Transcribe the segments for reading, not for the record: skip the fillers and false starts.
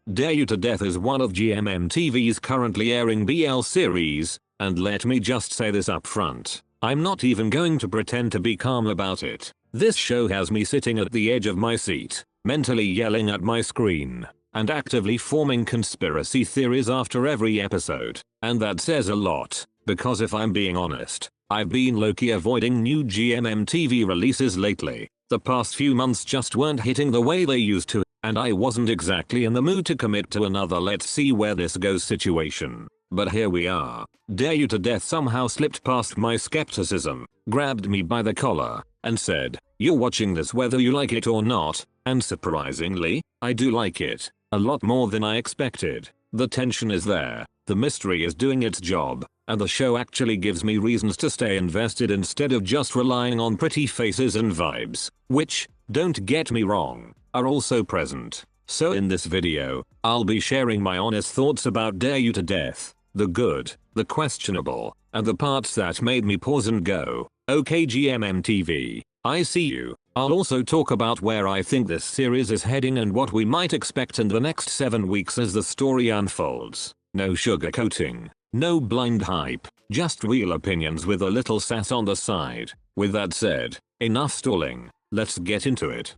Dare You to Death is one of GMMTV's currently airing BL series, and let me just say this up front. I'm not even going to pretend to be calm about it. This show has me sitting at the edge of my seat, mentally yelling at my screen, and actively forming conspiracy theories after every episode. And that says a lot, because if I'm being honest, I've been low-key avoiding new GMMTV releases lately. The past few months just weren't hitting the way they used to, and I wasn't exactly in the mood to commit to another let's see where this goes situation. But here we are. Dare You to Death somehow slipped past my skepticism, grabbed me by the collar, and said, "You're watching this whether you like it or not," and surprisingly, I do like it. A lot more than I expected. The tension is there, the mystery is doing its job, and the show actually gives me reasons to stay invested instead of just relying on pretty faces and vibes, which, don't get me wrong, are also present. So in this video, I'll be sharing my honest thoughts about Dare You to Death, the good, the questionable, and the parts that made me pause and go, okay GMMTV, I see you. I'll also talk about where I think this series is heading and what we might expect in the next 7 weeks as the story unfolds. No sugarcoating, no blind hype, just real opinions with a little sass on the side. With that said, enough stalling, let's get into it.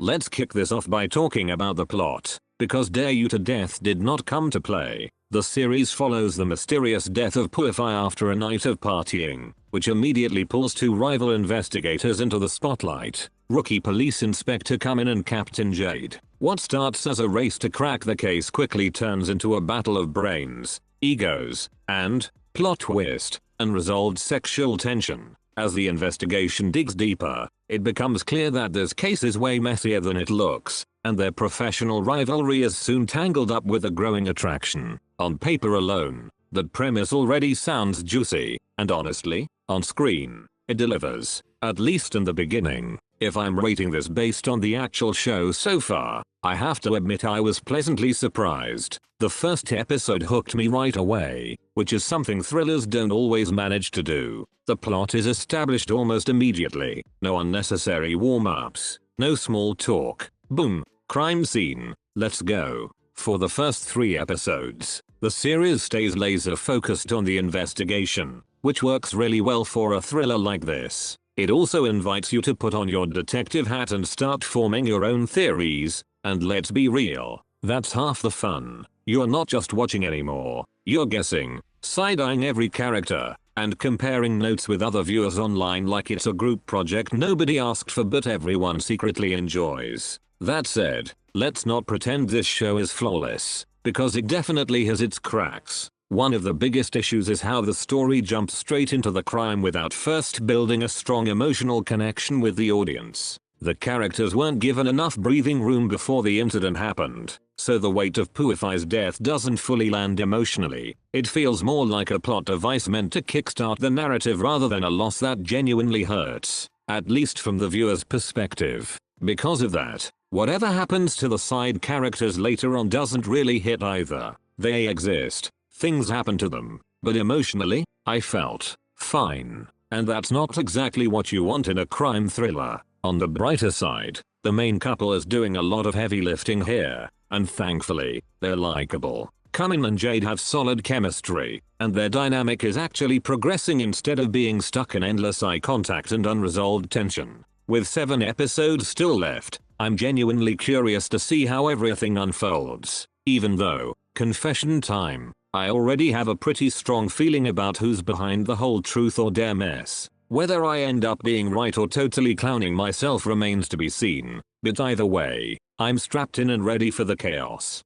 Let's kick this off by talking about the plot, because Dare You to Death did not come to play. The series follows the mysterious death of Puify after a night of partying, which immediately pulls two rival investigators into the spotlight, Rookie Police Inspector Kamin and Captain Jade. What starts as a race to crack the case quickly turns into a battle of brains, egos, and, plot twist, unresolved sexual tension. As the investigation digs deeper, it becomes clear that this case is way messier than it looks, and their professional rivalry is soon tangled up with a growing attraction. On paper alone, that premise already sounds juicy, and honestly, on screen, it delivers, at least in the beginning. If I'm rating this based on the actual show so far, I have to admit I was pleasantly surprised. The first episode hooked me right away, which is something thrillers don't always manage to do. The plot is established almost immediately, no unnecessary warm-ups, no small talk, boom, crime scene, let's go. For the first 3 episodes, the series stays laser focused on the investigation, which works really well for a thriller like this. It also invites you to put on your detective hat and start forming your own theories, and let's be real, that's half the fun. You're not just watching anymore, you're guessing, side-eyeing every character, and comparing notes with other viewers online like it's a group project nobody asked for but everyone secretly enjoys. That said, let's not pretend this show is flawless, because it definitely has its cracks. One of the biggest issues is how the story jumps straight into the crime without first building a strong emotional connection with the audience. The characters weren't given enough breathing room before the incident happened, so the weight of Puify's death doesn't fully land emotionally. It feels more like a plot device meant to kickstart the narrative rather than a loss that genuinely hurts, at least from the viewer's perspective. Because of that, whatever happens to the side characters later on doesn't really hit either. They exist. Things happen to them, but emotionally, I felt fine. And that's not exactly what you want in a crime thriller. On the brighter side, the main couple is doing a lot of heavy lifting here, and thankfully, they're likable. Kamin and Jade have solid chemistry, and their dynamic is actually progressing instead of being stuck in endless eye contact and unresolved tension. With 7 episodes still left, I'm genuinely curious to see how everything unfolds. Even though, confession time, I already have a pretty strong feeling about who's behind the whole truth or dare mess. Whether I end up being right or totally clowning myself remains to be seen, but either way, I'm strapped in and ready for the chaos.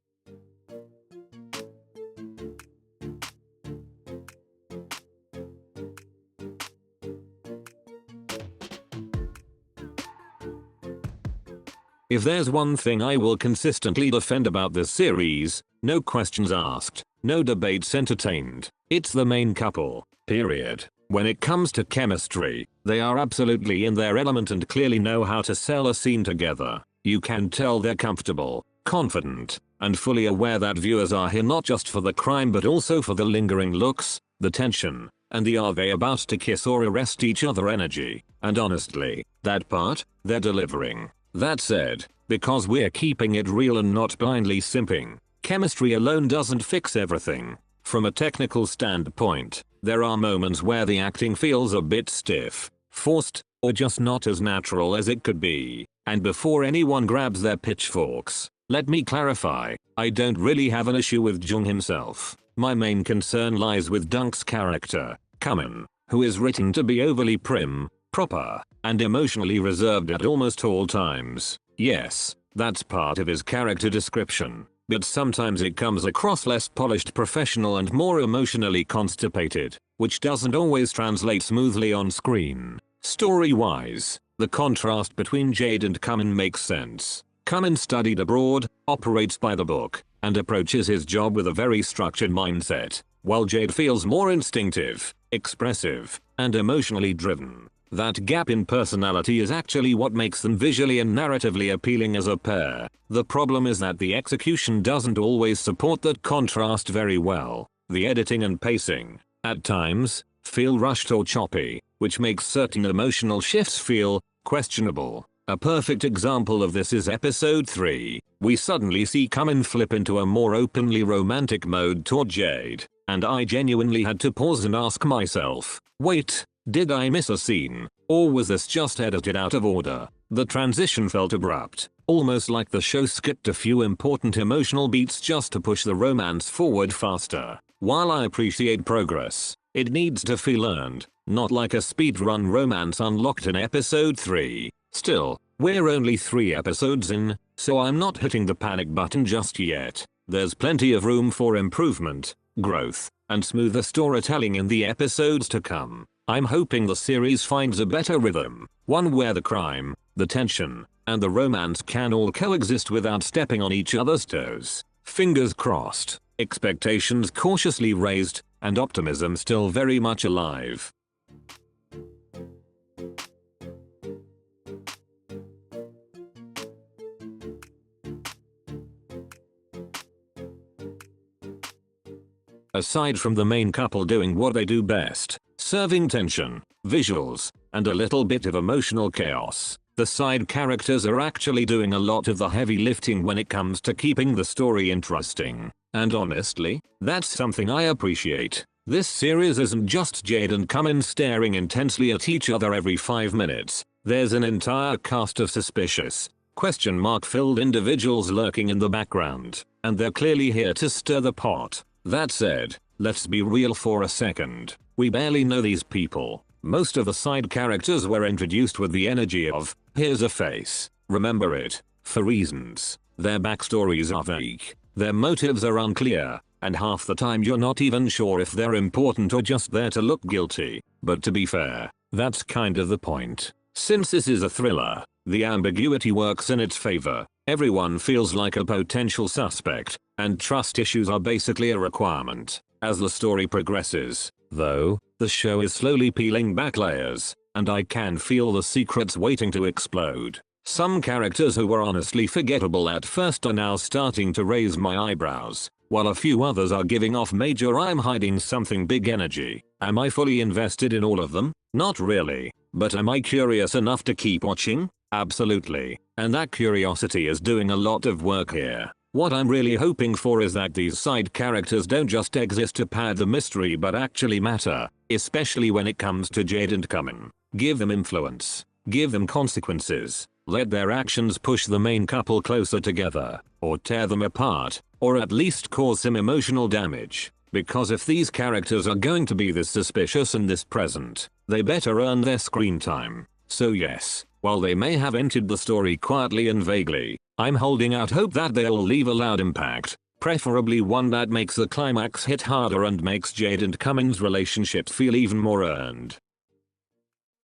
If there's one thing I will consistently defend about this series, no questions asked, no debates entertained, it's the main couple, period. When it comes to chemistry, they are absolutely in their element and clearly know how to sell a scene together. You can tell they're comfortable, confident, and fully aware that viewers are here not just for the crime but also for the lingering looks, the tension, and the are they about to kiss or arrest each other energy, and honestly, that part, they're delivering. That said, because we're keeping it real and not blindly simping, chemistry alone doesn't fix everything. From a technical standpoint, there are moments where the acting feels a bit stiff, forced, or just not as natural as it could be. And before anyone grabs their pitchforks, let me clarify, I don't really have an issue with Jung himself. My main concern lies with Dunk's character, Kamen, who is written to be overly prim, proper, and emotionally reserved at almost all times. Yes, that's part of his character description, but sometimes it comes across less polished, professional, and more emotionally constipated, which doesn't always translate smoothly on screen. Story-wise, the contrast between Jade and Kamen makes sense. Kamen studied abroad, operates by the book, and approaches his job with a very structured mindset, while Jade feels more instinctive, expressive, and emotionally driven. That gap in personality is actually what makes them visually and narratively appealing as a pair. The problem is that the execution doesn't always support that contrast very well. The editing and pacing, at times, feel rushed or choppy, which makes certain emotional shifts feel questionable. A perfect example of this is episode 3. We suddenly see Kamen flip into a more openly romantic mode toward Jade, and I genuinely had to pause and ask myself, wait, did I miss a scene, or was this just edited out of order? The transition felt abrupt, almost like the show skipped a few important emotional beats just to push the romance forward faster. While I appreciate progress, it needs to feel earned, not like a speedrun romance unlocked in episode 3. Still, we're only 3 episodes in, so I'm not hitting the panic button just yet. There's plenty of room for improvement, growth, and smoother storytelling in the episodes to come. I'm hoping the series finds a better rhythm, one where the crime, the tension, and the romance can all coexist without stepping on each other's toes. Fingers crossed, expectations cautiously raised, and optimism still very much alive. Aside from the main couple doing what they do best, serving tension, visuals, and a little bit of emotional chaos, the side characters are actually doing a lot of the heavy lifting when it comes to keeping the story interesting. And honestly, that's something I appreciate. This series isn't just Jade and Kamen staring intensely at each other every 5 minutes. There's an entire cast of suspicious, question mark-filled individuals lurking in the background, and they're clearly here to stir the pot. That said, let's be real for a second. We barely know these people. Most of the side characters were introduced with the energy of, here's a face, remember it, for reasons. Their backstories are vague, their motives are unclear, and half the time you're not even sure if they're important or just there to look guilty. But to be fair, that's kind of the point. Since this is a thriller, the ambiguity works in its favor. Everyone feels like a potential suspect, and trust issues are basically a requirement. As the story progresses, though, the show is slowly peeling back layers, and I can feel the secrets waiting to explode. Some characters who were honestly forgettable at first are now starting to raise my eyebrows, while a few others are giving off major I'm hiding something big energy. Am I fully invested in all of them? Not really. But am I curious enough to keep watching? Absolutely. And that curiosity is doing a lot of work here. What I'm really hoping for is that these side characters don't just exist to pad the mystery but actually matter, especially when it comes to Jade and Kamen. Give them influence. Give them consequences. Let their actions push the main couple closer together, or tear them apart, or at least cause some emotional damage. Because if these characters are going to be this suspicious and this present, they better earn their screen time. So yes, while they may have entered the story quietly and vaguely, I'm holding out hope that they'll leave a loud impact, preferably one that makes the climax hit harder and makes Jade and Kamen's relationship feel even more earned.